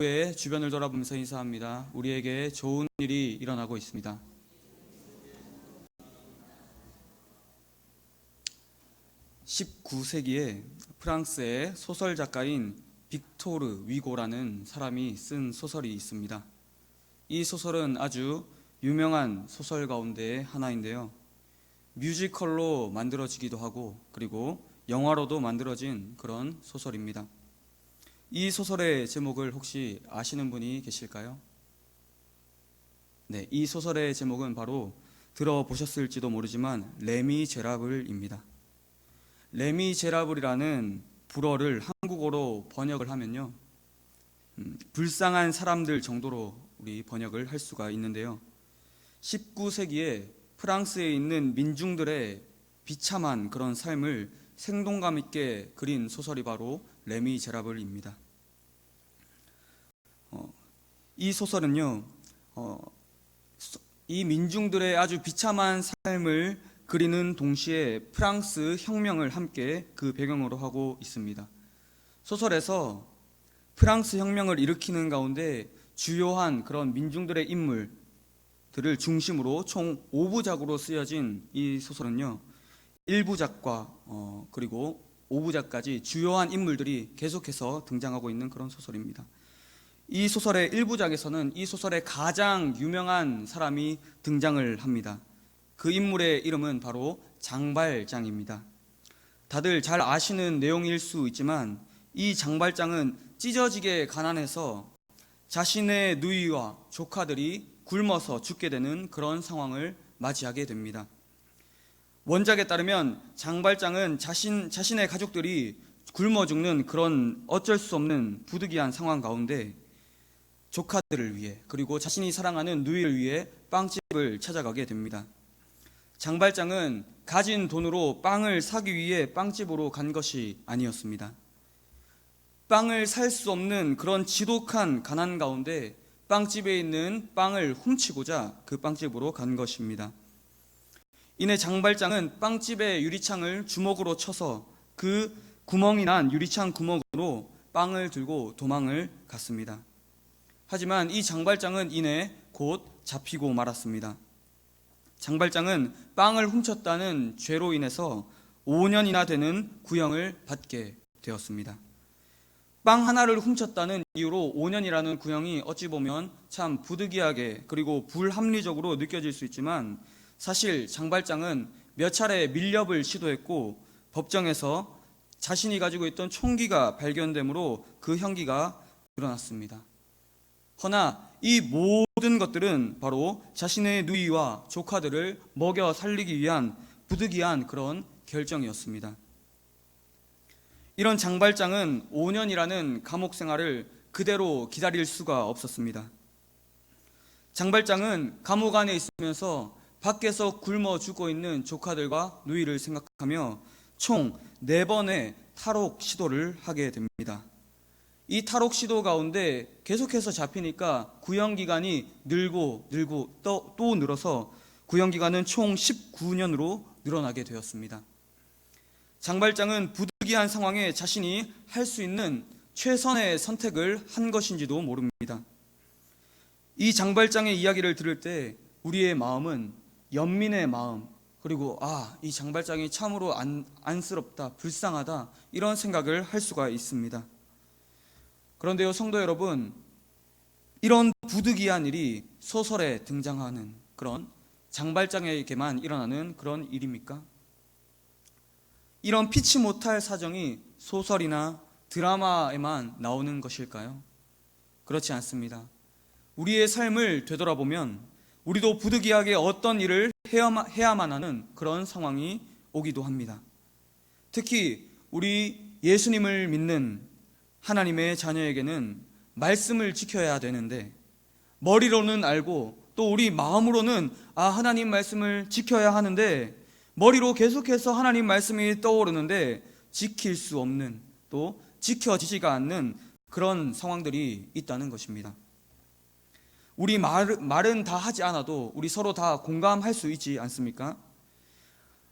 후에 주변을 돌아보면서 인사합니다. 우리에게 좋은 일이 일어나고 있습니다. 19세기에 프랑스의 소설 작가인 빅토르 위고라는 사람이 쓴 소설이 있습니다. 이 소설은 아주 유명한 소설 가운데 하나인데요. 뮤지컬로 만들어지기도 하고 그리고 영화로도 만들어진 그런 소설입니다. 이 소설의 제목을 혹시 아시는 분이 계실까요? 네, 이 소설의 제목은 바로 들어보셨을지도 모르지만 레미제라블입니다. 레미제라블이라는 불어를 한국어로 번역을 하면요, 불쌍한 사람들 정도로 우리 번역을 할 수가 있는데요. 19세기에 프랑스에 있는 민중들의 비참한 그런 삶을 생동감 있게 그린 소설이 바로 레미제라블입니다. 이 소설은요, 이 민중들의 아주 비참한 삶을 그리는 동시에 프랑스 혁명을 함께 그 배경으로 하고 있습니다. 소설에서 프랑스 혁명을 일으키는 가운데 주요한 그런 민중들의 인물들을 중심으로 총 5부작으로 쓰여진 이 소설은요, 1부작과 그리고 5부작까지 주요한 인물들이 계속해서 등장하고 있는 그런 소설입니다. 이 소설의 1부작에서는 이 소설의 가장 유명한 사람이 등장을 합니다. 그 인물의 이름은 바로 장발장입니다. 다들 잘 아시는 내용일 수 있지만 이 장발장은 찢어지게 가난해서 자신의 누이와 조카들이 굶어서 죽게 되는 그런 상황을 맞이하게 됩니다. 원작에 따르면 장발장은 자신의 가족들이 굶어 죽는 그런 어쩔 수 없는 부득이한 상황 가운데 조카들을 위해 그리고 자신이 사랑하는 누이를 위해 빵집을 찾아가게 됩니다. 장발장은 가진 돈으로 빵을 사기 위해 빵집으로 간 것이 아니었습니다. 빵을 살 수 없는 그런 지독한 가난 가운데 빵집에 있는 빵을 훔치고자 그 빵집으로 간 것입니다. 이내 장발장은 빵집의 유리창을 주먹으로 쳐서 그 구멍이 난 유리창 구멍으로 빵을 들고 도망을 갔습니다. 하지만 이 장발장은 이내 곧 잡히고 말았습니다. 장발장은 빵을 훔쳤다는 죄로 인해서 5년이나 되는 구형을 받게 되었습니다. 빵 하나를 훔쳤다는 이유로 5년이라는 구형이 어찌 보면 참 부득이하게 그리고 불합리적으로 느껴질 수 있지만 사실 장발장은 몇 차례 밀렵을 시도했고 법정에서 자신이 가지고 있던 총기가 발견되므로 그 형기가 늘어났습니다. 허나 이 모든 것들은 바로 자신의 누이와 조카들을 먹여 살리기 위한 부득이한 그런 결정이었습니다. 이런 장발장은 5년이라는 감옥 생활을 그대로 기다릴 수가 없었습니다. 장발장은 감옥 안에 있으면서 밖에서 굶어 죽고 있는 조카들과 누이를 생각하며 총 4번의 탈옥 시도를 하게 됩니다. 이 탈옥 시도 가운데 계속해서 잡히니까 구형기간이 늘고 또 늘어서 구형기간은 총 19년으로 늘어나게 되었습니다. 장발장은 부득이한 상황에 자신이 할 수 있는 최선의 선택을 한 것인지도 모릅니다. 이 장발장의 이야기를 들을 때 우리의 마음은 연민의 마음, 그리고 이 장발장이 참으로 안쓰럽다, 불쌍하다 이런 생각을 할 수가 있습니다. 그런데요, 성도 여러분, 이런 부득이한 일이 소설에 등장하는 그런 장발장에게만 일어나는 그런 일입니까? 이런 피치 못할 사정이 소설이나 드라마에만 나오는 것일까요? 그렇지 않습니다. 우리의 삶을 되돌아보면 우리도 부득이하게 어떤 일을 해야만 하는 그런 상황이 오기도 합니다. 특히 우리 예수님을 믿는 하나님의 자녀에게는 말씀을 지켜야 되는데 머리로는 알고 또 우리 마음으로는 하나님 말씀을 지켜야 하는데 머리로 계속해서 하나님 말씀이 떠오르는데 지킬 수 없는 또 지켜지지가 않는 그런 상황들이 있다는 것입니다. 우리 말은 다 하지 않아도 우리 서로 다 공감할 수 있지 않습니까?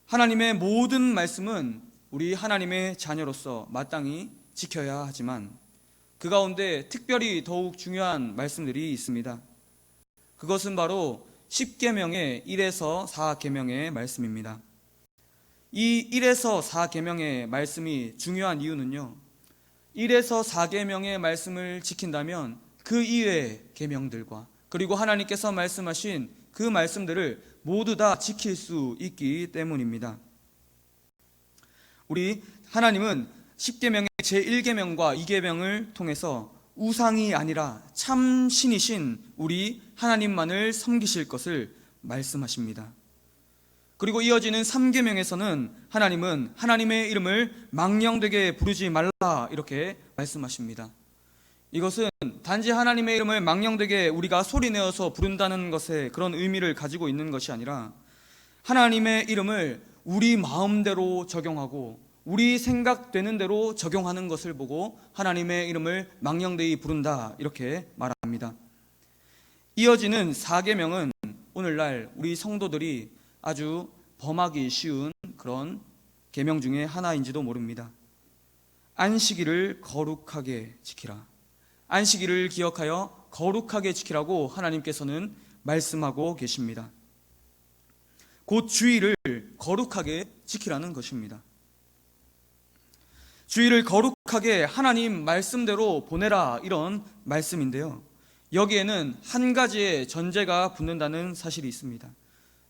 하나님의 모든 말씀은 우리 하나님의 자녀로서 마땅히 지켜야 하지만 그 가운데 특별히 더욱 중요한 말씀들이 있습니다. 그것은 바로 10계명의 1에서 4계명의 말씀입니다. 이 1에서 4계명의 말씀이 중요한 이유는요, 1에서 4계명의 말씀을 지킨다면 그 이외의 계명들과 그리고 하나님께서 말씀하신 그 말씀들을 모두 다 지킬 수 있기 때문입니다. 우리 하나님은 10계명의 제1계명과 2계명을 통해서 우상이 아니라 참 신이신 우리 하나님만을 섬기실 것을 말씀하십니다. 그리고 이어지는 3계명에서는 하나님은 하나님의 이름을 망령되게 부르지 말라 이렇게 말씀하십니다. 이것은 단지 하나님의 이름을 망령되게 우리가 소리내어서 부른다는 것에 그런 의미를 가지고 있는 것이 아니라 하나님의 이름을 우리 마음대로 적용하고 우리 생각되는 대로 적용하는 것을 보고 하나님의 이름을 망령되이 부른다 이렇게 말합니다. 이어지는 4계명은 오늘날 우리 성도들이 아주 범하기 쉬운 그런 계명 중에 하나인지도 모릅니다. 안식일을 거룩하게 지키라. 안식일을 기억하여 거룩하게 지키라고 하나님께서는 말씀하고 계십니다. 곧 주일을 거룩하게 지키라는 것입니다. 주일을 거룩하게 하나님 말씀대로 보내라 이런 말씀인데요, 여기에는 한 가지의 전제가 붙는다는 사실이 있습니다.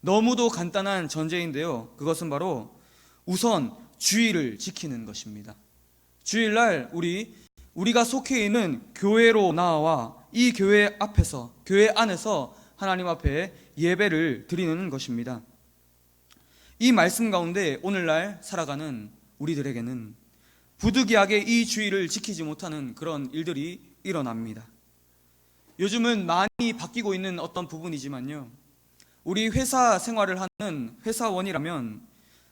너무도 간단한 전제인데요, 그것은 바로 우선 주일을 지키는 것입니다. 주일날 우리가 속해 있는 교회로 나와 이 교회 앞에서, 교회 안에서 하나님 앞에 예배를 드리는 것입니다. 이 말씀 가운데 오늘날 살아가는 우리들에게는 부득이하게 이 주일을 지키지 못하는 그런 일들이 일어납니다. 요즘은 많이 바뀌고 있는 어떤 부분이지만요, 우리 회사 생활을 하는 회사원이라면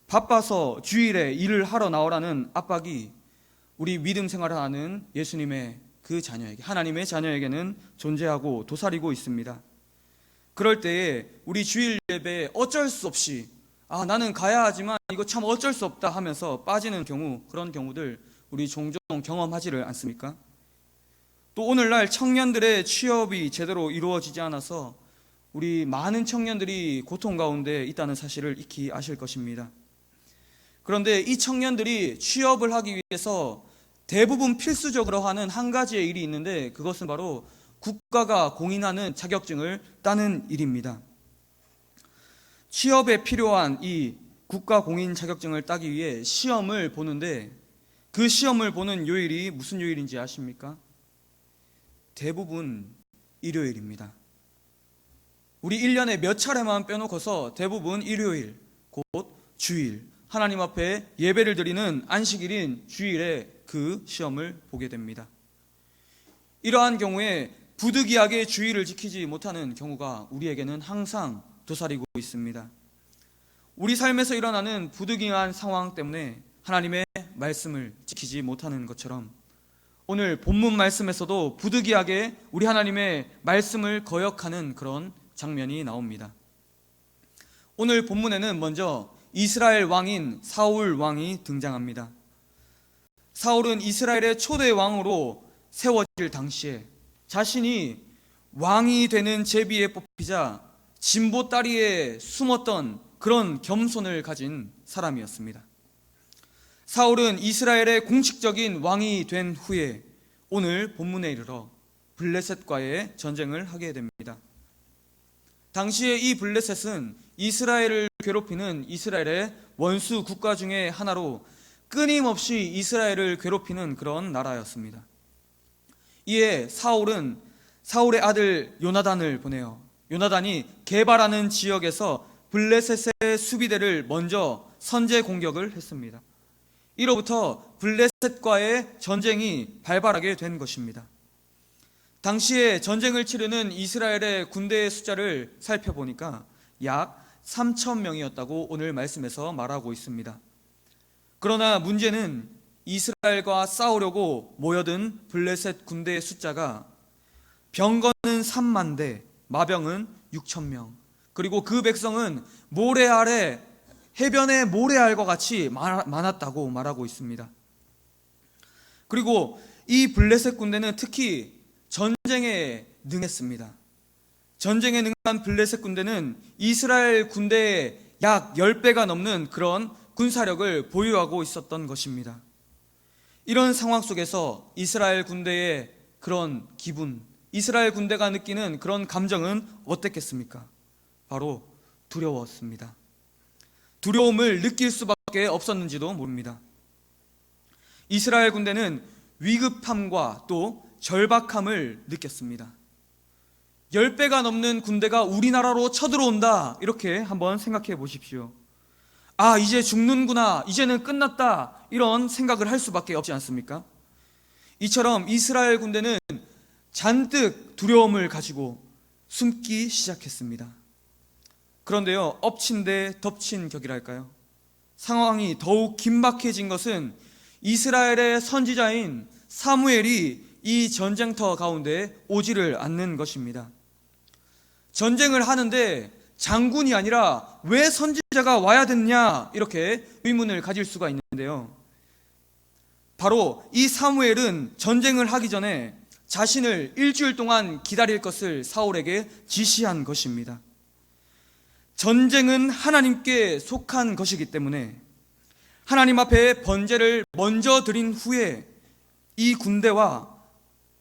바빠서 주일에 일을 하러 나오라는 압박이 우리 믿음 생활을 하는 예수님의 그 자녀에게, 하나님의 자녀에게는 존재하고 도사리고 있습니다. 그럴 때에 우리 주일 예배에 어쩔 수 없이 나는 가야 하지만 이거 참 어쩔 수 없다 하면서 빠지는 경우, 그런 경우들 우리 종종 경험하지를 않습니까? 또 오늘날 청년들의 취업이 제대로 이루어지지 않아서 우리 많은 청년들이 고통 가운데 있다는 사실을 익히 아실 것입니다. 그런데 이 청년들이 취업을 하기 위해서 대부분 필수적으로 하는 한 가지의 일이 있는데, 그것은 바로 국가가 공인하는 자격증을 따는 일입니다. 취업에 필요한 이 국가 공인 자격증을 따기 위해 시험을 보는데, 그 시험을 보는 요일이 무슨 요일인지 아십니까? 대부분 일요일입니다. 우리 1년에 몇 차례만 빼놓고서 대부분 일요일, 곧 주일, 하나님 앞에 예배를 드리는 안식일인 주일에 그 시험을 보게 됩니다. 이러한 경우에 부득이하게 주일을 지키지 못하는 경우가 우리에게는 항상 도사리고 있습니다. 우리 삶에서 일어나는 부득이한 상황 때문에 하나님의 말씀을 지키지 못하는 것처럼 오늘 본문 말씀에서도 부득이하게 우리 하나님의 말씀을 거역하는 그런 장면이 나옵니다. 오늘 본문에는 먼저 이스라엘 왕인 사울 왕이 등장합니다. 사울은 이스라엘의 초대 왕으로 세워질 당시에 자신이 왕이 되는 제비에 뽑히자 진보다리에 숨었던 그런 겸손을 가진 사람이었습니다. 사울은 이스라엘의 공식적인 왕이 된 후에 오늘 본문에 이르러 블레셋과의 전쟁을 하게 됩니다. 당시에 이 블레셋은 이스라엘을 괴롭히는 이스라엘의 원수 국가 중에 하나로 끊임없이 이스라엘을 괴롭히는 그런 나라였습니다. 이에 사울은 사울의 아들 요나단을 보내요. 요나단이 게바라는 지역에서 블레셋의 수비대를 먼저 선제 공격을 했습니다. 이로부터 블레셋과의 전쟁이 발발하게 된 것입니다. 당시에 전쟁을 치르는 이스라엘의 군대의 숫자를 살펴보니까 약 3,000명이었다고 오늘 말씀에서 말하고 있습니다. 그러나 문제는 이스라엘과 싸우려고 모여든 블레셋 군대의 숫자가 병거는 3만 대, 마병은 6,000명, 그리고 그 백성은 모래 아래 해변의 모래알과 같이 많았다고 말하고 있습니다. 그리고 이 블레셋 군대는 특히 전쟁에 능했습니다. 전쟁에 능한 블레셋 군대는 이스라엘 군대의 약 10배가 넘는 그런 군사력을 보유하고 있었던 것입니다. 이런 상황 속에서 이스라엘 군대의 그런 기분, 이스라엘 군대가 느끼는 그런 감정은 어땠겠습니까? 바로 두려웠습니다. 두려움을 느낄 수밖에 없었는지도 모릅니다. 이스라엘 군대는 위급함과 또 절박함을 느꼈습니다. 10배가 넘는 군대가 우리나라로 쳐들어온다, 이렇게 한번 생각해 보십시오. 아, 이제 죽는구나, 이제는 끝났다, 이런 생각을 할 수밖에 없지 않습니까? 이처럼 이스라엘 군대는 잔뜩 두려움을 가지고 숨기 시작했습니다. 그런데요, 엎친 데 덮친 격이랄까요? 상황이 더욱 긴박해진 것은 이스라엘의 선지자인 사무엘이 이 전쟁터 가운데 오지를 않는 것입니다. 전쟁을 하는데 장군이 아니라 왜 선지자가 와야 됐냐, 이렇게 의문을 가질 수가 있는데요. 바로 이 사무엘은 전쟁을 하기 전에 자신을 일주일 동안 기다릴 것을 사울에게 지시한 것입니다. 전쟁은 하나님께 속한 것이기 때문에 하나님 앞에 번제를 먼저 드린 후에 이 군대와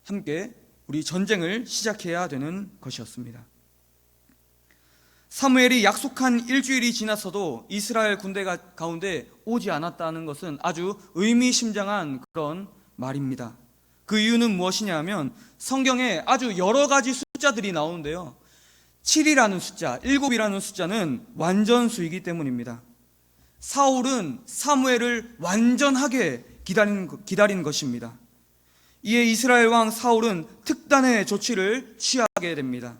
함께 우리 전쟁을 시작해야 되는 것이었습니다. 사무엘이 약속한 일주일이 지났어도 이스라엘 군대가 가운데 오지 않았다는 것은 아주 의미심장한 그런 말입니다. 그 이유는 무엇이냐 하면 성경에 아주 여러 가지 숫자들이 나오는데요, 7이라는 숫자, 7이라는 숫자는 완전수이기 때문입니다. 사울은 사무엘을 완전하게 기다린 것입니다. 이에 이스라엘 왕 사울은 특단의 조치를 취하게 됩니다.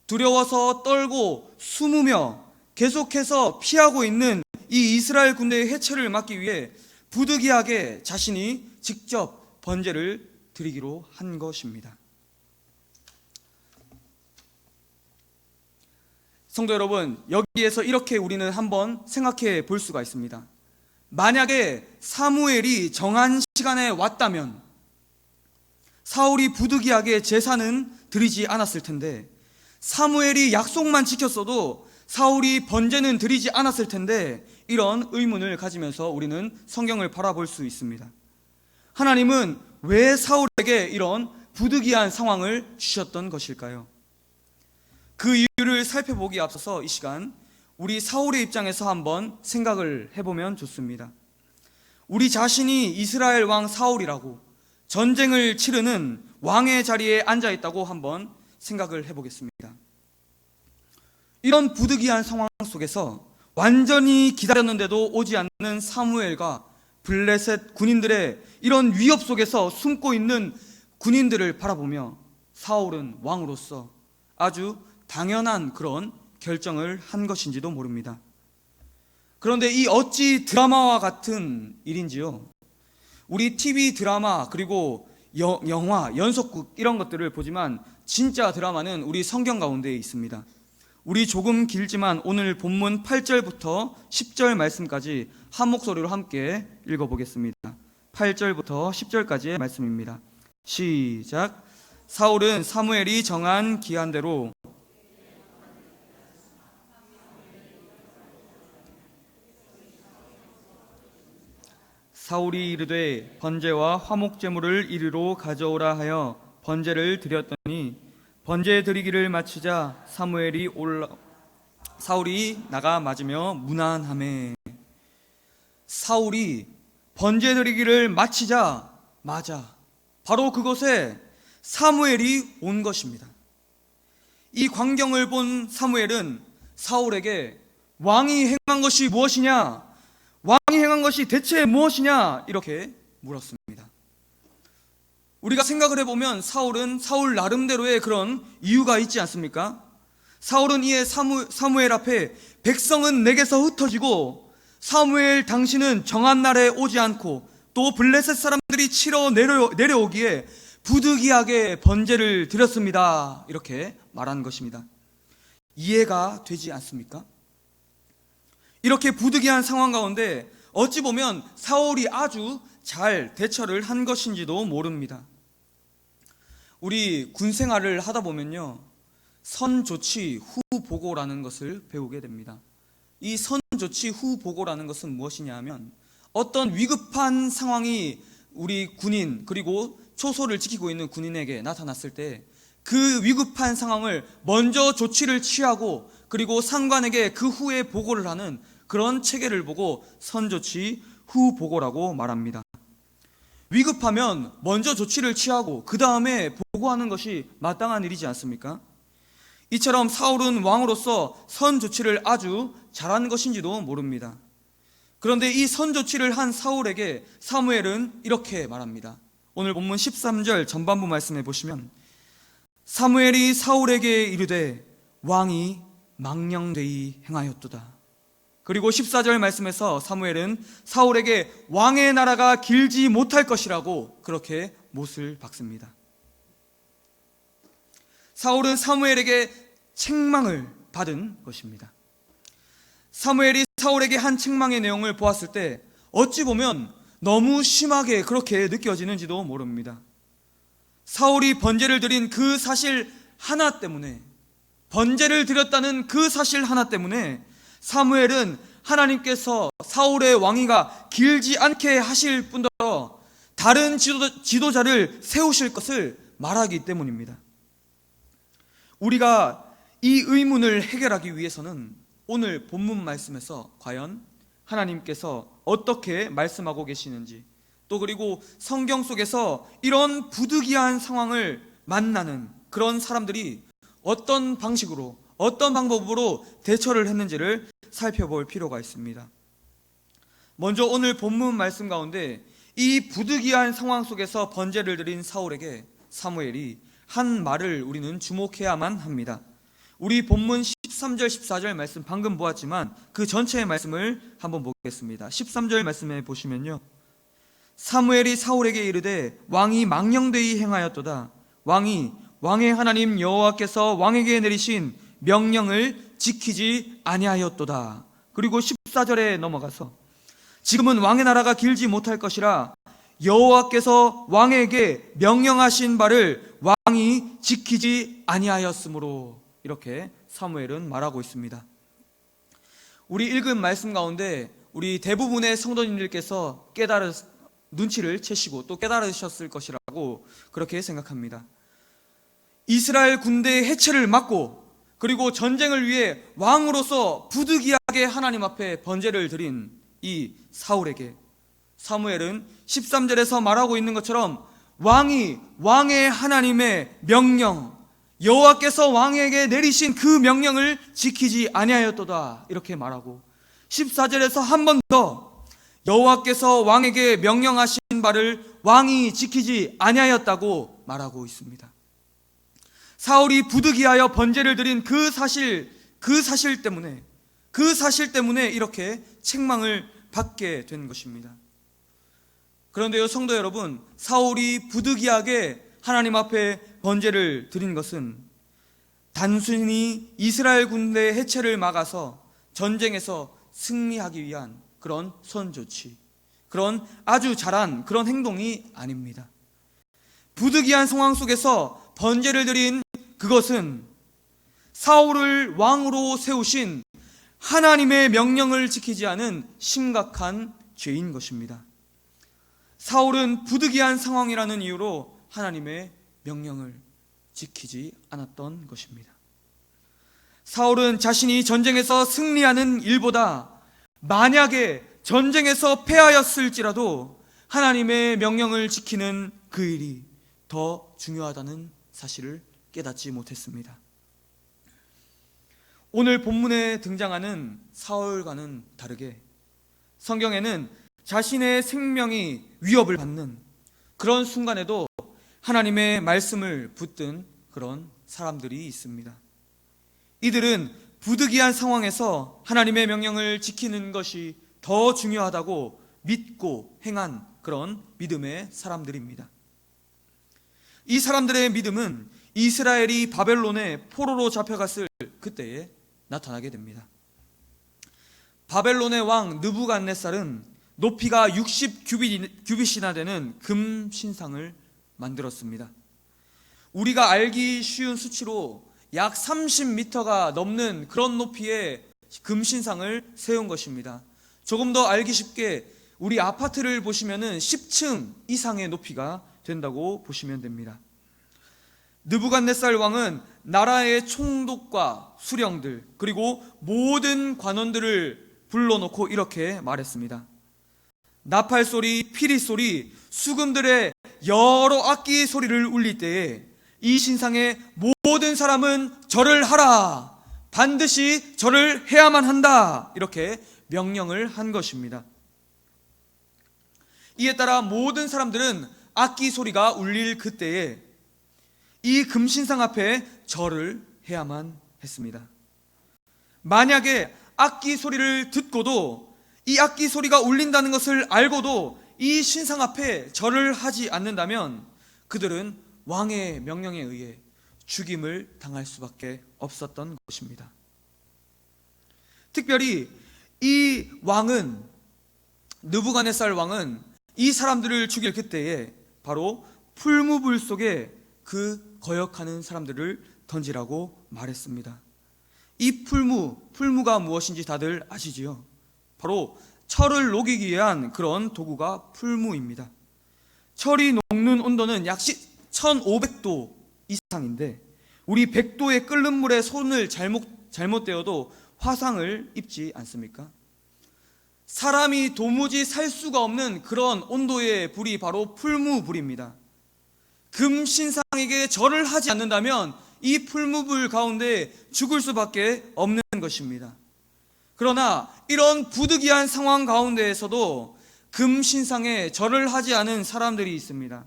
두려워서 떨고 숨으며 계속해서 피하고 있는 이 이스라엘 군대의 해체를 막기 위해 부득이하게 자신이 직접 번제를 드리기로 한 것입니다. 성도 여러분, 여기에서 이렇게 우리는 한번 생각해 볼 수가 있습니다. 만약에 사무엘이 정한 시간에 왔다면 사울이 부득이하게 제사는 드리지 않았을 텐데, 사무엘이 약속만 지켰어도 사울이 번제는 드리지 않았을 텐데, 이런 의문을 가지면서 우리는 성경을 바라볼 수 있습니다. 하나님은 왜 사울에게 이런 부득이한 상황을 주셨던 것일까요? 그 이유를 살펴보기에 앞서서 이 시간 우리 사울의 입장에서 한번 생각을 해보면 좋습니다. 우리 자신이 이스라엘 왕 사울이라고 전쟁을 치르는 왕의 자리에 앉아 있다고 한번 생각을 해보겠습니다. 이런 부득이한 상황 속에서 완전히 기다렸는데도 오지 않는 사무엘과 블레셋 군인들의 이런 위협 속에서 숨고 있는 군인들을 바라보며 사울은 왕으로서 아주 당연한 그런 결정을 한 것인지도 모릅니다. 그런데 이 어찌 드라마와 같은 일인지요. 우리 TV 드라마 그리고 영화, 연속극 이런 것들을 보지만 진짜 드라마는 우리 성경 가운데에 있습니다. 우리 조금 길지만 오늘 본문 8절부터 10절 말씀까지 한 목소리로 함께 읽어보겠습니다. 8절부터 10절까지의 말씀입니다. 시작. 사울은 사무엘이 정한 기한대로 사울이 이르되 번제와 화목제물을 이리로 가져오라 하여 번제를 드렸더니 번제 드리기를 마치자 사울이 나가 맞으며 무난하매. 사울이 번제 드리기를 마치자마자 바로 그곳에 사무엘이 온 것입니다. 이 광경을 본 사무엘은 사울에게 왕이 행한 것이 무엇이냐? 왕이 행한 것이 대체 무엇이냐? 이렇게 물었습니다. 우리가 생각을 해보면 사울은 사울 나름대로의 그런 이유가 있지 않습니까? 사울은 이에 사무엘 앞에 백성은 내게서 흩어지고 사무엘 당신은 정한 날에 오지 않고 또 블레셋 사람들이 치러 내려오기에 부득이하게 번제를 드렸습니다. 이렇게 말한 것입니다. 이해가 되지 않습니까? 이렇게 부득이한 상황 가운데 어찌 보면 사울이 아주 잘 대처를 한 것인지도 모릅니다. 우리 군 생활을 하다 보면요, 선조치 후 보고라는 것을 배우게 됩니다. 이 선조치 후 보고라는 것은 무엇이냐 하면, 어떤 위급한 상황이 우리 군인 그리고 초소를 지키고 있는 군인에게 나타났을 때 그 위급한 상황을 먼저 조치를 취하고 그리고 상관에게 그 후에 보고를 하는 그런 체계를 보고 선조치 후 보고라고 말합니다. 위급하면 먼저 조치를 취하고 그 다음에 보고하는 것이 마땅한 일이지 않습니까? 이처럼 사울은 왕으로서 선조치를 아주 잘한 것인지도 모릅니다. 그런데 이 선조치를 한 사울에게 사무엘은 이렇게 말합니다. 오늘 본문 13절 전반부 말씀해 보시면, 사무엘이 사울에게 이르되 왕이 망령되이 행하였도다. 그리고 14절 말씀에서 사무엘은 사울에게 왕의 나라가 길지 못할 것이라고 그렇게 못을 박습니다. 사울은 사무엘에게 책망을 받은 것입니다. 사무엘이 사울에게 한 책망의 내용을 보았을 때 어찌 보면 너무 심하게 그렇게 느껴지는지도 모릅니다. 사울이 번제를 드린 그 사실 하나 때문에, 번제를 드렸다는 그 사실 하나 때문에 사무엘은 하나님께서 사울의 왕위가 길지 않게 하실 뿐더러 다른 지도자를 세우실 것을 말하기 때문입니다. 우리가 이 의문을 해결하기 위해서는 오늘 본문 말씀에서 과연 하나님께서 어떻게 말씀하고 계시는지, 또 그리고 성경 속에서 이런 부득이한 상황을 만나는 그런 사람들이 어떤 방식으로, 어떤 방법으로 대처를 했는지를 살펴볼 필요가 있습니다. 먼저 오늘 본문 말씀 가운데 이 부득이한 상황 속에서 번제를 드린 사울에게 사무엘이 한 말을 우리는 주목해야만 합니다. 우리 본문 13절 14절 말씀 방금 보았지만 그 전체의 말씀을 한번 보겠습니다. 13절 말씀에 보시면요, 사무엘이 사울에게 이르되 왕이 망령되이 행하였도다. 왕의 하나님 여호와께서 왕에게 내리신 명령을 지키지 아니하였도다. 그리고 14절에 넘어가서 지금은 왕의 나라가 길지 못할 것이라 여호와께서 왕에게 명령하신 바를 왕이 지키지 아니하였으므로, 이렇게 사무엘은 말하고 있습니다. 우리 읽은 말씀 가운데 우리 대부분의 성도님들께서 눈치를 채시고 또 깨달으셨을 것이라고 그렇게 생각합니다. 이스라엘 군대의 해체를 막고 그리고 전쟁을 위해 왕으로서 부득이하게 하나님 앞에 번제를 드린 이 사울에게 사무엘은 13절에서 말하고 있는 것처럼 왕의 하나님의 명령, 여호와께서 왕에게 내리신 그 명령을 지키지 아니하였도다, 이렇게 말하고 14절에서 한 번 더 여호와께서 왕에게 명령하신 바를 왕이 지키지 아니하였다고 말하고 있습니다. 사울이 부득이하여 번제를 드린 그 사실 때문에 이렇게 책망을 받게 된 것입니다. 그런데요, 성도 여러분, 사울이 부득이하게 하나님 앞에 번제를 드린 것은 단순히 이스라엘 군대의 해체를 막아서 전쟁에서 승리하기 위한 그런 선조치, 그런 아주 잘한 그런 행동이 아닙니다. 부득이한 상황 속에서 번제를 드린 그것은 사울을 왕으로 세우신 하나님의 명령을 지키지 않은 심각한 죄인 것입니다. 사울은 부득이한 상황이라는 이유로 하나님의 명령을 지키지 않았던 것입니다. 사울은 자신이 전쟁에서 승리하는 일보다 만약에 전쟁에서 패하였을지라도 하나님의 명령을 지키는 그 일이 더 중요하다는 사실을 깨닫지 못했습니다. 오늘 본문에 등장하는 사울과는 다르게 성경에는 자신의 생명이 위협을 받는 그런 순간에도 하나님의 말씀을 붙든 그런 사람들이 있습니다. 이들은 부득이한 상황에서 하나님의 명령을 지키는 것이 더 중요하다고 믿고 행한 그런 믿음의 사람들입니다. 이 사람들의 믿음은 이스라엘이 바벨론의 포로로 잡혀갔을 그때에 나타나게 됩니다. 바벨론의 왕 느부갓네살은 높이가 60규빗이나 되는 금 신상을 만들었습니다. 우리가 알기 쉬운 수치로 약 30m가 넘는 그런 높이의 금 신상을 세운 것입니다. 조금 더 알기 쉽게 우리 아파트를 보시면은 10층 이상의 높이가 된다고 보시면 됩니다. 느부갓네살 왕은 나라의 총독과 수령들 그리고 모든 관원들을 불러놓고 이렇게 말했습니다. 나팔 소리, 피리 소리, 수금들의 여러 악기 소리를 울릴 때에 이 신상의 모든 사람은 절을 하라. 반드시 절을 해야만 한다. 이렇게 명령을 한 것입니다. 이에 따라 모든 사람들은 악기 소리가 울릴 그때에 이 금신상 앞에 절을 해야만 했습니다. 만약에 악기 소리를 듣고도 이 악기 소리가 울린다는 것을 알고도 이 신상 앞에 절을 하지 않는다면 그들은 왕의 명령에 의해 죽임을 당할 수밖에 없었던 것입니다. 특별히 이 왕은, 느부갓네살 왕은 이 사람들을 죽일 그때에 바로 풀무불 속에 그 거역하는 사람들을 던지라고 말했습니다. 이 풀무가 무엇인지 다들 아시지요? 바로 철을 녹이기 위한 그런 도구가 풀무입니다. 철이 녹는 온도는 약 1500도 이상인데 우리 100도의 끓는 물에 손을 잘못 대어도 화상을 입지 않습니까? 사람이 도무지 살 수가 없는 그런 온도의 불이 바로 풀무불입니다. 금신상에게 절을 하지 않는다면 이 풀무불 가운데 죽을 수밖에 없는 것입니다. 그러나 이런 부득이한 상황 가운데에서도 금신상에 절을 하지 않은 사람들이 있습니다.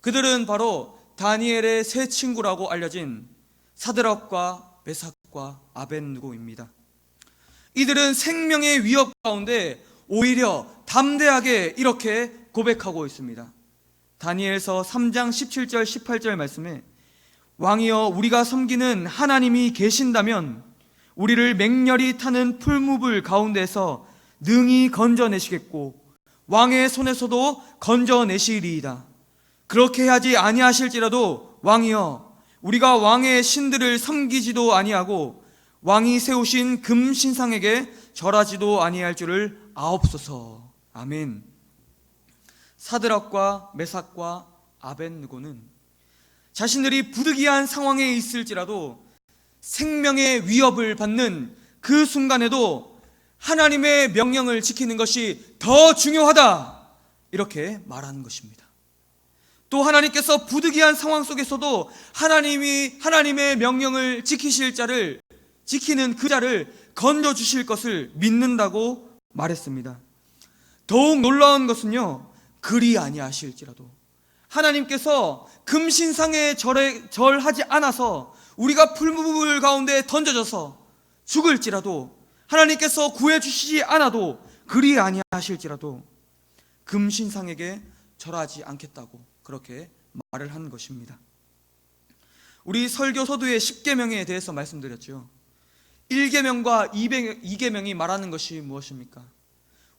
그들은 바로 다니엘의 세 친구라고 알려진 사드락과 메삭과 아벳느고입니다. 이들은 생명의 위협 가운데 오히려 담대하게 이렇게 고백하고 있습니다. 다니엘서 3장 17절 18절 말씀에 왕이여 우리가 섬기는 하나님이 계신다면 우리를 맹렬히 타는 풀무불 가운데서 능히 건져내시겠고 왕의 손에서도 건져내시리이다. 그렇게 하지 아니하실지라도 왕이여 우리가 왕의 신들을 섬기지도 아니하고 왕이 세우신 금신상에게 절하지도 아니할 줄을 아옵소서. 아멘. 사드락과 메삭과 아벳느고는 자신들이 부득이한 상황에 있을지라도 생명의 위협을 받는 그 순간에도 하나님의 명령을 지키는 것이 더 중요하다 이렇게 말하는 것입니다. 또 하나님께서 부득이한 상황 속에서도 하나님의 명령을 지키는 그 자를 건져주실 것을 믿는다고 말했습니다. 더욱 놀라운 것은요, 그리 아니하실지라도 하나님께서 금신상에 절하지 않아서 우리가 풀무불 가운데 던져져서 죽을지라도 하나님께서 구해주시지 않아도 그리 아니하실지라도 금신상에게 절하지 않겠다고 그렇게 말을 한 것입니다. 우리 설교 서두에 10계명에 대해서 말씀드렸죠. 1계명과 2계명이 말하는 것이 무엇입니까?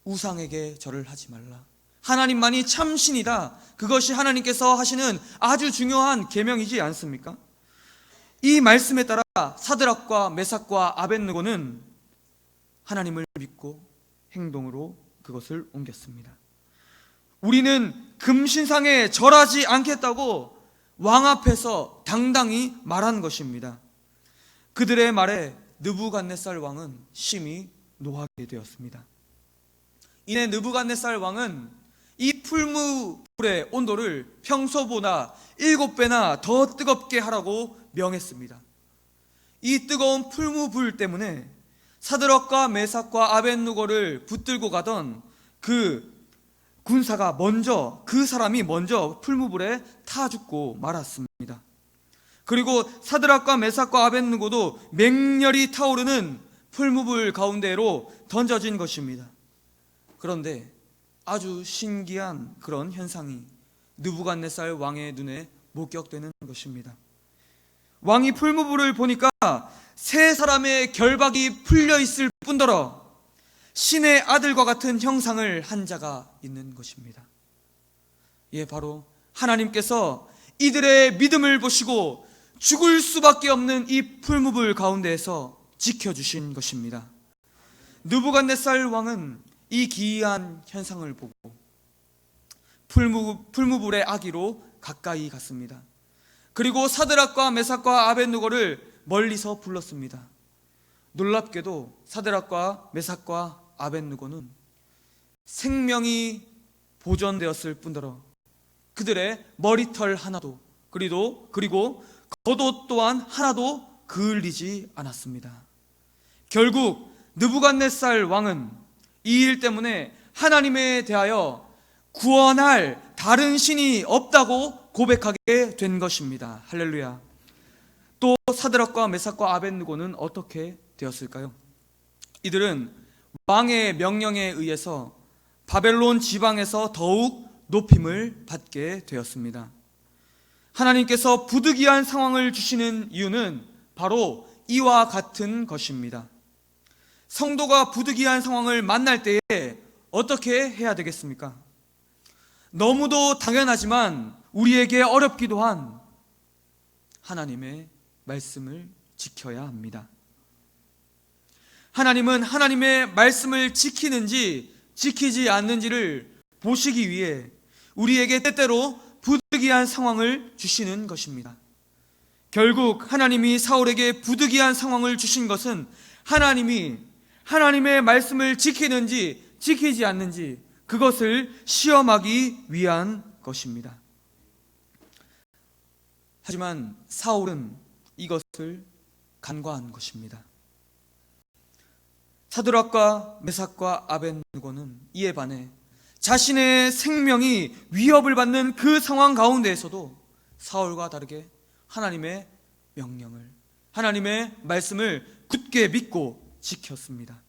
우상에게 절을 하지 말라. 하나님만이 참 신이다. 그것이 하나님께서 하시는 아주 중요한 계명이지 않습니까? 이 말씀에 따라 사드락과 메삭과 아벳느고는 하나님을 믿고 행동으로 그것을 옮겼습니다. 우리는 금신상에 절하지 않겠다고 왕 앞에서 당당히 말한 것입니다. 그들의 말에 느부갓네살 왕은 심히 노하게 되었습니다. 이내 느부갓네살 왕은 이 풀무불의 온도를 평소보다 7배나 더 뜨겁게 하라고 명했습니다. 이 뜨거운 풀무불 때문에 사드락과 메삭과 아벳느고를 붙들고 가던 그 군사가 그 사람이 먼저 풀무불에 타 죽고 말았습니다. 그리고 사드락과 메삭과 아벳느고도 맹렬히 타오르는 풀무불 가운데로 던져진 것입니다. 그런데 아주 신기한 그런 현상이 느부갓네살 왕의 눈에 목격되는 것입니다. 왕이 풀무불을 보니까 세 사람의 결박이 풀려 있을 뿐더러 신의 아들과 같은 형상을 한 자가 있는 것입니다. 예, 바로 하나님께서 이들의 믿음을 보시고 죽을 수밖에 없는 이 풀무불 가운데에서 지켜주신 것입니다. 느부갓네살 왕은 이 기이한 현상을 보고 풀무불의 아기로 가까이 갔습니다. 그리고 사드락과 메삭과 아벳느고를 멀리서 불렀습니다. 놀랍게도 사드락과 메삭과 아벳느고는 생명이 보존되었을 뿐더러 그들의 머리털 하나도 그리고 겉옷 또한 하나도 그을리지 않았습니다. 결국 느부갓네살 왕은 이 일 때문에 하나님에 대하여 구원할 다른 신이 없다고 고백하게 된 것입니다. 할렐루야. 또 사드락과 메삭과 아벳느고는 어떻게 되었을까요? 이들은 왕의 명령에 의해서 바벨론 지방에서 더욱 높임을 받게 되었습니다. 하나님께서 부득이한 상황을 주시는 이유는 바로 이와 같은 것입니다. 성도가 부득이한 상황을 만날 때에 어떻게 해야 되겠습니까? 너무도 당연하지만 우리에게 어렵기도 한 하나님의 말씀을 지켜야 합니다. 하나님은 하나님의 말씀을 지키는지 지키지 않는지를 보시기 위해 우리에게 때때로 부득이한 상황을 주시는 것입니다. 결국 하나님이 사울에게 부득이한 상황을 주신 것은 하나님이 하나님의 말씀을 지키는지 지키지 않는지 그것을 시험하기 위한 것입니다. 하지만 사울은 이것을 간과한 것입니다. 사드락과 메삭과 아벳느고는 이에 반해 자신의 생명이 위협을 받는 그 상황 가운데에서도 사울과 다르게 하나님의 명령을, 하나님의 말씀을 굳게 믿고 지켰습니다.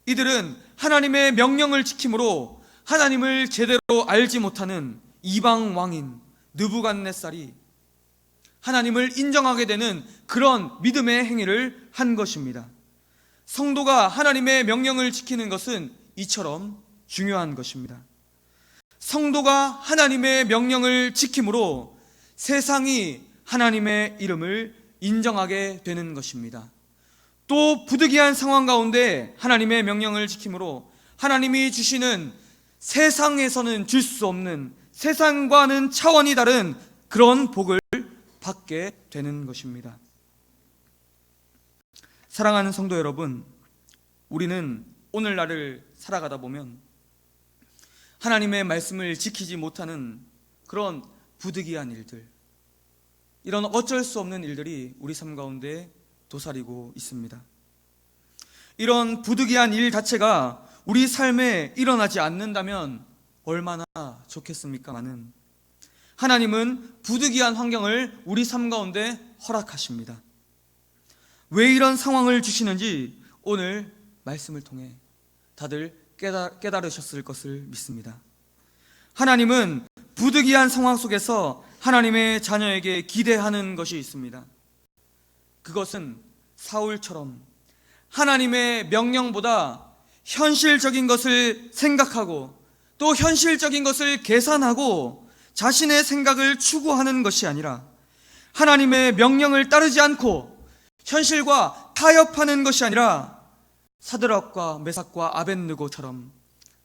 이들은 하나님의 명령을 지킴으로 하나님을 제대로 알지 못하는 이방 왕인 느부갓네살이 하나님을 인정하게 되는 그런 믿음의 행위를 한 것입니다. 성도가 하나님의 명령을 지키는 것은 이처럼 중요한 것입니다. 성도가 하나님의 명령을 지킴으로 세상이 하나님의 이름을 인정하게 되는 것입니다. 또 부득이한 상황 가운데 하나님의 명령을 지킴으로 하나님이 주시는 세상에서는 줄 수 없는, 세상과는 차원이 다른 그런 복을 받게 되는 것입니다. 사랑하는 성도 여러분, 우리는 오늘날을 살아가다 보면 하나님의 말씀을 지키지 못하는 그런 부득이한 일들, 이런 어쩔 수 없는 일들이 우리 삶 가운데 도사리고 있습니다. 이런 부득이한 일 자체가 우리 삶에 일어나지 않는다면 얼마나 좋겠습니까마는 하나님은 부득이한 환경을 우리 삶 가운데 허락하십니다. 왜 이런 상황을 주시는지 오늘 말씀을 통해 다들 깨달으셨을 것을 믿습니다. 하나님은 부득이한 상황 속에서 하나님의 자녀에게 기대하는 것이 있습니다. 그것은 사울처럼 하나님의 명령보다 현실적인 것을 생각하고 또 현실적인 것을 계산하고 자신의 생각을 추구하는 것이 아니라 하나님의 명령을 따르지 않고 현실과 타협하는 것이 아니라 사드락과 메삭과 아벳느고처럼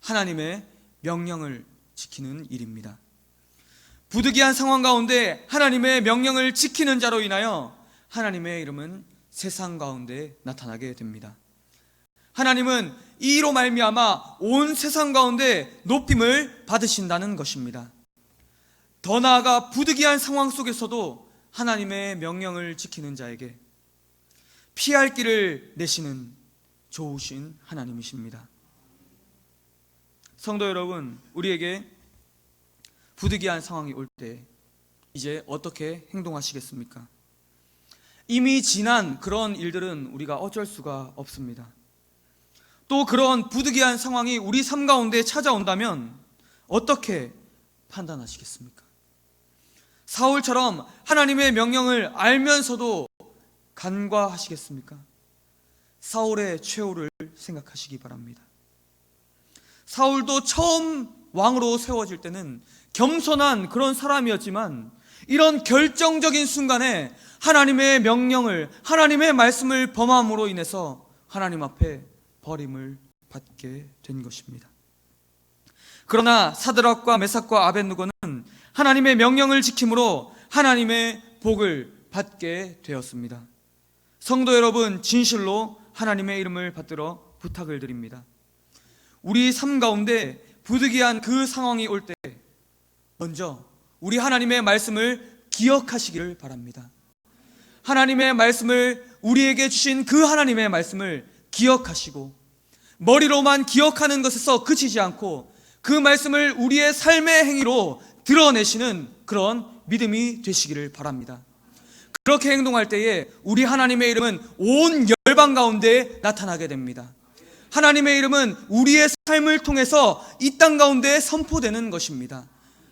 하나님의 명령을 지키는 일입니다. 부득이한 상황 가운데 하나님의 명령을 지키는 자로 인하여 하나님의 이름은 세상 가운데 나타나게 됩니다. 하나님은 이로 말미암아 온 세상 가운데 높임을 받으신다는 것입니다. 더 나아가 부득이한 상황 속에서도 하나님의 명령을 지키는 자에게 피할 길을 내시는 좋으신 하나님이십니다. 성도 여러분, 우리에게 부득이한 상황이 올 때 이제 어떻게 행동하시겠습니까? 이미 지난 그런 일들은 우리가 어쩔 수가 없습니다. 또 그런 부득이한 상황이 우리 삶 가운데 찾아온다면 어떻게 판단하시겠습니까? 사울처럼 하나님의 명령을 알면서도 간과하시겠습니까? 사울의 최후를 생각하시기 바랍니다. 사울도 처음 왕으로 세워질 때는 겸손한 그런 사람이었지만 이런 결정적인 순간에 하나님의 명령을, 하나님의 말씀을 범함으로 인해서 하나님 앞에 버림을 받게 된 것입니다. 그러나 사드락과 메삭과 아벳느고는 하나님의 명령을 지킴으로 하나님의 복을 받게 되었습니다. 성도 여러분, 진실로 하나님의 이름을 받들어 부탁을 드립니다. 우리 삶 가운데 부득이한 그 상황이 올 때 먼저 우리 하나님의 말씀을 기억하시기를 바랍니다. 하나님의 말씀을, 우리에게 주신 그 하나님의 말씀을 기억하시고 머리로만 기억하는 것에서 그치지 않고 그 말씀을 우리의 삶의 행위로 드러내시는 그런 믿음이 되시기를 바랍니다. 그렇게 행동할 때에 우리 하나님의 이름은 온 열방 가운데 나타나게 됩니다. 하나님의 이름은 우리의 삶을 통해서 이 땅 가운데 선포되는 것입니다.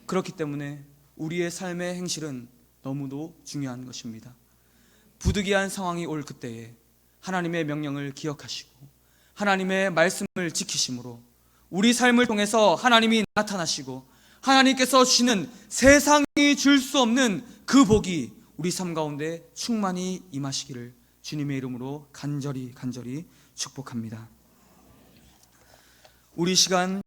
그렇기 때문에 우리의 삶의 행실은 너무도 중요한 것입니다. 부득이한 상황이 올 그때에 하나님의 명령을 기억하시고 하나님의 말씀을 지키심으로 우리 삶을 통해서 하나님이 나타나시고 하나님께서 주시는 세상이 줄 수 없는 그 복이 우리 삶 가운데 충만히 임하시기를 주님의 이름으로 간절히 축복합니다. 우리 시간